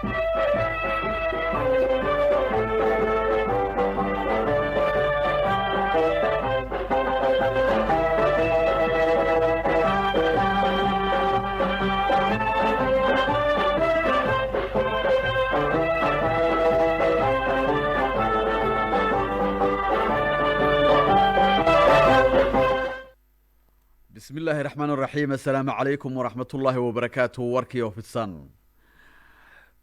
بسم الله الرحمن الرحيم السلام عليكم ورحمة الله وبركاته وركي وفدسان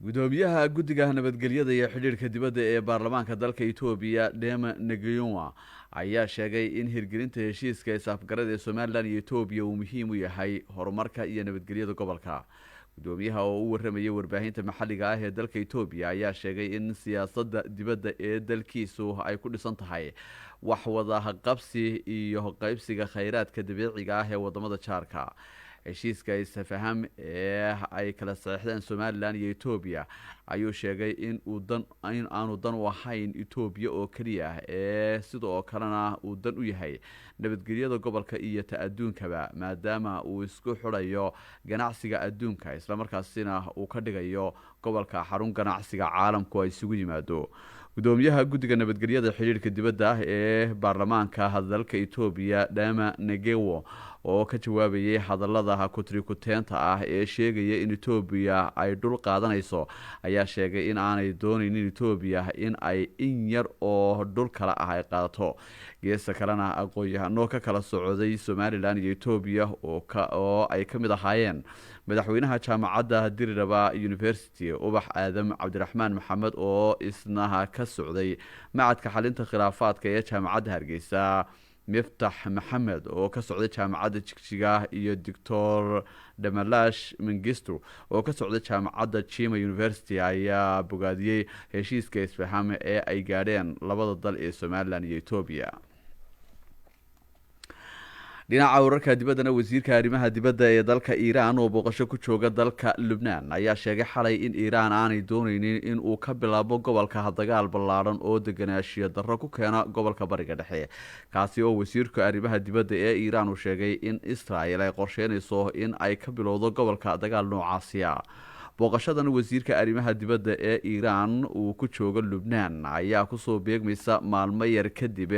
gudoomiyaha guddiga nabadgelyada iyo xidhiidhka dibadda ee baarlamaanka dalka Itoobiya Dema Negiyuma ayaa sheegay in hirgelinta heshiiska isafgarada ee Soomaaliland iyo Itoobiya uu muhiim u yahay horumarka iyo nabadgelyada gobolka. gudoomiyaha oo u waramayay warbaahinta maxalliga ah ee dalka Itoobiya ayaa sheegay in siyaasadda dibadda ee dalkiisu ay ku dhisan tahay wax wada qabsi iyo qaybsiga kheyraadka dabiiciga ah ee wadamada jaarka. heshiiska isfaham ee ay kala saxiixdeen Soomaaliland iyo Itoobiya ayuu sheegay in aanu dan u ahayn Itoobiya oo kaliya ee sidoo kalena uu dan u yahay nabadgelyada gobolka iyo adduunkaba maadaama uu isku xidhayo ganacsiga adduunka isla markaasina uu ka dhigayo gobolka xarun ganacsiga caalamku ay isugu yimaado. gudoomiyaha guddiga nabadgelyada xiriirka dibadda ee baarlamaanka dalka Itoobiya Dema Negewo oo ka jawaabayay hadallada kutrikuteenta ah ee sheegaya in Itoobiya ay dhul qaadanayso ayaa sheegay in aanay doonaynin Itoobiya in ay in yar oo dhul kala ah ay qaadato. geesta kalena aqoon-yahano ka kala socday Soomaaliland iyo Itoobiya oo ay ka mid ahaayeen madaxweynaha jaamacadda Diriraba University Ubax Aadam Cabdiraxmaan Maxamed oo isna ka socday macadka xalinta khilaafaadka ee jaamacadda Hargeysa Miftax Maxamed oo ka socday jaamacadda Jigjiga iyo Dr. Damalash Mengistu oo ka socday jaamacadda Chima University ayaa bogaadiyay heshiiska isfaham ee ay gaadheen labada dal ee Soomaaliland iyo Itoobiya. dhinaca wararka dibaddana wasiirka arrimaha dibadda ee dalka Iran oo booqasho ku jooga dalka Lebanon ayaa sheegay xalay in Iran aanay doonaynin in uu ka bilaabo gobolka dagaal ballaaran oo deganaanshiyo darro ku keena gobolka bariga dhexe kaasi oo wasiirka arrimaha dibadda ee Iran uu sheegay in Israel ay qorsheynayso in ay ka bilowdo gobolka dagaal noocaasi ah. booqashadan wasiirka arrimaha dibadda ee Iran uu ku joogo Lebanon ayaa ku soo beegmaysa maalmo yar kadib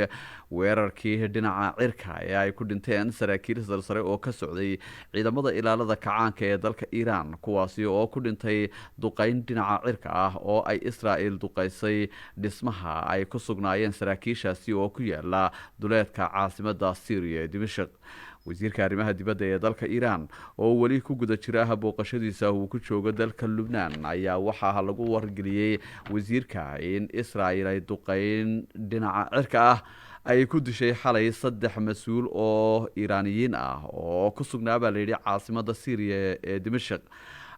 weerarkii dhinaca cirka ee ay ku dhinteen saraakiil sare oo ka socday ciidamada ilaalada kacaanka ee dalka Iran kuwaasi oo ku dhintay duqeyn dhinaca cirka ah oo ay Israel duqeysay dhismaha ay ku sugnaayeen saraakiishaasi oo ku yaala duleedka caasimadda Syria Dimashq. wasiirka arrimaha dibadda ee dalka Iran oo wali ku guda jira booqashadiisa uu ku joogo dalka Lebanon ayaa waxa lagu wargeliyay wasiirka in Israel ay duqeyn dhinaca cirka ah ay ku dishay xalay 3 mas'uul oo Iraaniyiin ah oo ku sugnaa baa la yidhi caasimadda Syria ee Dimashq.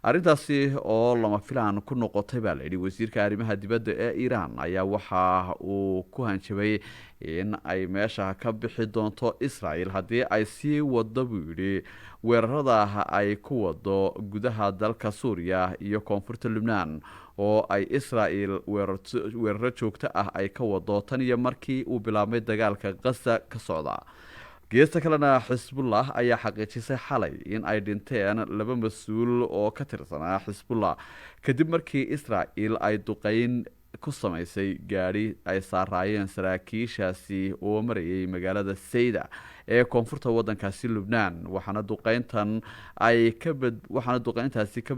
arrintaasi oo lama filaan ku noqotay baa la yidhi wasiirka arrimaha dibadda ee Iran ayaa waxa uu ku hanjabay in ay meesha ka bixi doonto Israel haddii ay sii wado buu yidhi weerarada ay ku wado gudaha dalka Suuriya iyo koonfurta Lebanon oo ay Israel weeraro joogto ah ay ka wado tan iyo markii uu bilaabmay dagaalka Gaza ka socda. geesta kalena Xisbullah ayaa xaqiijisay xalay in ay dhinteen 2 mas'uul oo ka tirsanaa Xisbullah kadib markii Israel ay duqeyn ku samaysay gaari ay saaraayeen saraakiishaasi oo marayay magaalada Sayda ee koonfurta wadankaasi Lebanon waxaana duqeyntaasi ka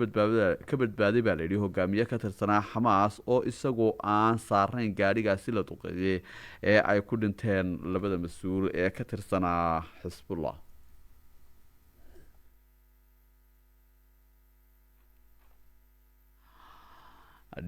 badbaaday baa la yidhi hogaamiye ka tirsanaa Xamaas oo isagoo aan saarayn gaarigaasi la duqeeyay ee ay ku dhinteen 2 mas'uul ee ka tirsanaa Xisbullah.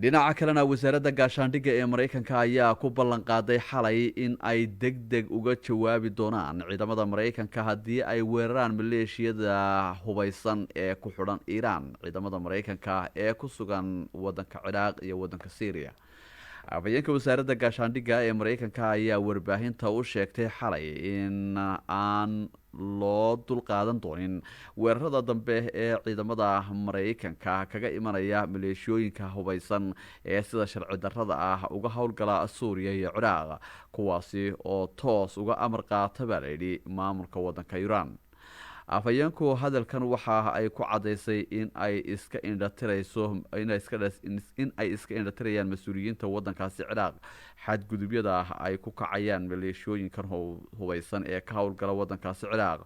dhinaca kalena wasaaradda gaashaandhigga ee Mareykanka ayaa ku ballan qaaday xalay in ay degdeg uga jawaabi doonaan ciidamada Mareykanka haddii ay weeraraan maleeshiyada hubeysan ee ku xidhan Iran ciidamada Mareykanka ee ku sugan wadanka Ciraaq iyo wadanka Syria. afhayeenka wasaaradda gaashaandhigga ee Mareykanka ayaa warbaahinta u sheegtay xalay in aan loo dulqaadan doonin weerarada dambe ee ciidamada Mareykanka kaga imanaya maleeshiyooyinka hubeysan ee sida sharci darrada ah uga howlgala Suuriya iyo Ciraaq kuwaasi oo toos uga amar qaata baa la yidhi maamulka wadanka Iran. afhayeenku hadalkan waxa ay ku cadaysay in ay iska indhatirayso in ay iska indhatirayaan mas-uuliyiinta waddankaasi ciraaq xadgudubyada ay ku kacayaan maleeshooyinkan hubeysan ee ka howlgala waddankaasi ciraaq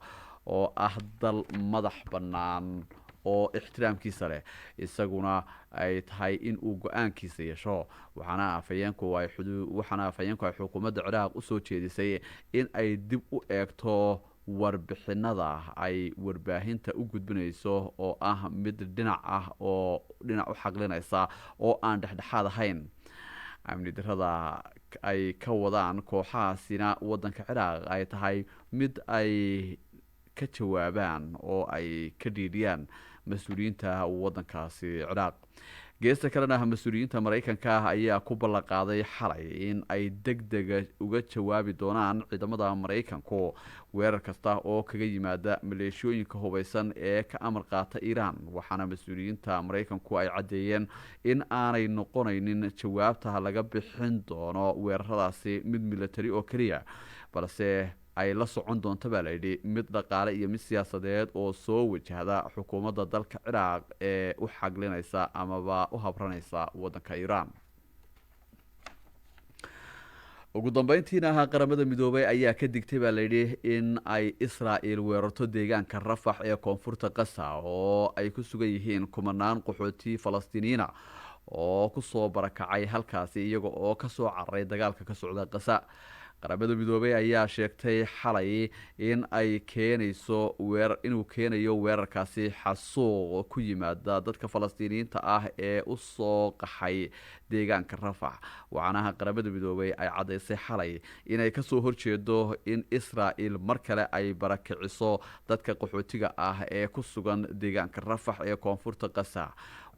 oo ah dal madax bannaan oo ixtiraamkiisa leh isaguna ay tahay in uu go-aankiisa yeesho waxaana afhayeenku ay xukuumadda ciraaq usoo jeedisay in ay dib u eegto warbixinada ay warbaahinta u gudbinayso oo ah mid dhinac ah oo dhinac u xaqlinaysa oo aan dhexdhexaad ahayn amni darrada ay ka wadaan kooxahaasina waddanka ciraaq ay tahay mid ay ka jawaabaan oo ay ka dhiidhiyaan mas-uuliyiinta waddankaasi ciraaq geesta kalena mas-uuliyiinta maraykanka ayaa ku ballan qaaday xalay in ay deg dega uga jawaabi doonaan ciidamada maraykanku weerar kasta oo kaga yimaada maleeshooyinka hubeysan ee ka amar qaata iiraan waxaana mas-uuliyiinta maraykanku ay caddeeyeen in aanay noqonaynin jawaabta laga bixin doono weeraradaasi mid military oo keliya balse ay la socon doonto baa layidhi mid dhaqaale iyo mid siyaasadeed oo soo wajahda xukuumadda dalka ciraaq ee u xaglinaysa amaba u habranaysa waddanka iiraan ugu dambeyntiina qaramada midoobay ayaa ka digtay baa layidhi in ay israa'il weerarto deegaanka rafax ee koonfurta qasa oo ay ku sugan yihiin kumanaan qaxooti falastiiniyiina oo kusoo barakacay halkaasi iyaga oo kasoo cararay dagaalka ka socda qasa qaramada midoobay ayaa sheegtay xalay in ay inuu keenayo weerarkaasi xasuuq ku yimaada dadka falastiiniyiinta ah ee usoo qaxay deegaanka rafax waxaana qaramada midoobay ay caddaysay xalay inay kasoo horjeedo in israa'il mar kale ay barakiciso dadka qaxootiga ah ee ku sugan deegaanka rafax ee koonfurta qasa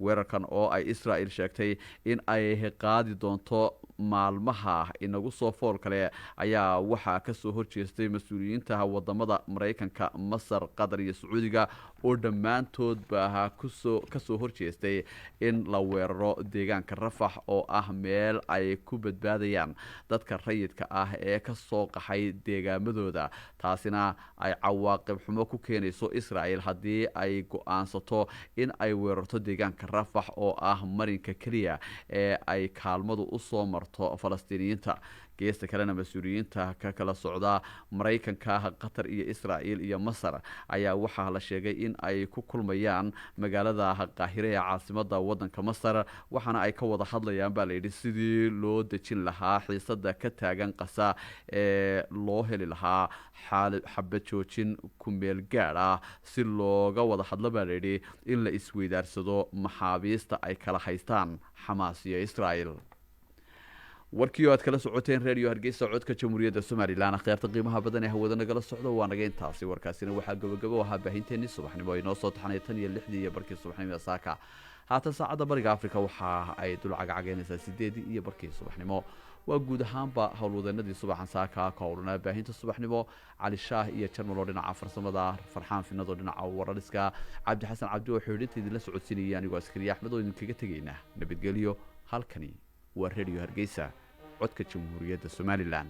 weerarkan oo ay israa'il sheegtay in ay qaadi doonto maalmaha inagu soo fool kale ayaa waxaa kasoo horjeestay mas-uuliyiinta wadamada maraykanka masar qatar iyo sacuudiga oo dhammaantoodba kasoo horjeestay in la weeraro deegaanka rafax oo ah meel ay ku badbaadayaan dadka rayidka ah ee kasoo qaxay deegaamadooda taasina ay cawaaqib xumo ku keenayso israa'il haddii ay go-aansato in ay weerarto deegaanka rafax oo ah marinka keliya ee ay kaalmadu usoo marto falastiiniyiinta geesta kalena mas-uuliyiinta ka kala socda maraykanka qatar iyo israa'il iyo masar ayaa waxaa la sheegay in ay ku kulmayaan magaalada qaahire ee caasimada waddanka masar waxaana ay ka wada hadlayaan baa layidhi sidii loo dejin lahaa xiisada ka taagan qasa ee loo heli lahaa xabad joojin kumeel gaadh ah si looga wada hadlo baa layidhi in la isweydaarsado maxaabiista ay kala haystaan xamaas iyo israa'il warkii oo aad kala socoteen radio hargeysa codka jamhuuriyadda somalilan akhyaarta qiimaha badan ee hawada nagala socda waa naga intaasi warkaasina waxaa gabagabo ahaa baahinteennii subaxnimo ay noo soo taxnay 10:06 iyo barkii subaxnimo saaka haatan saacadda bariga afrika waxa ay dul cagcageynaysaa 8 iyo barkii subaxnimo waa guud ahaanba howlwadeenadii subaxan saaka ka howlnaa baahinta subaxnimo cali shaah iyo jarmal oo dhinaca farsamada farxaan finado dhinaca warariska cabdi xasan cabdi oo xidhiidhinta idinla socodsiinaya anigoo askari axmed oo idinkaga tegayna nabadgelyo halkani waa radio hargeysa codka jamhuuriyadda somalilan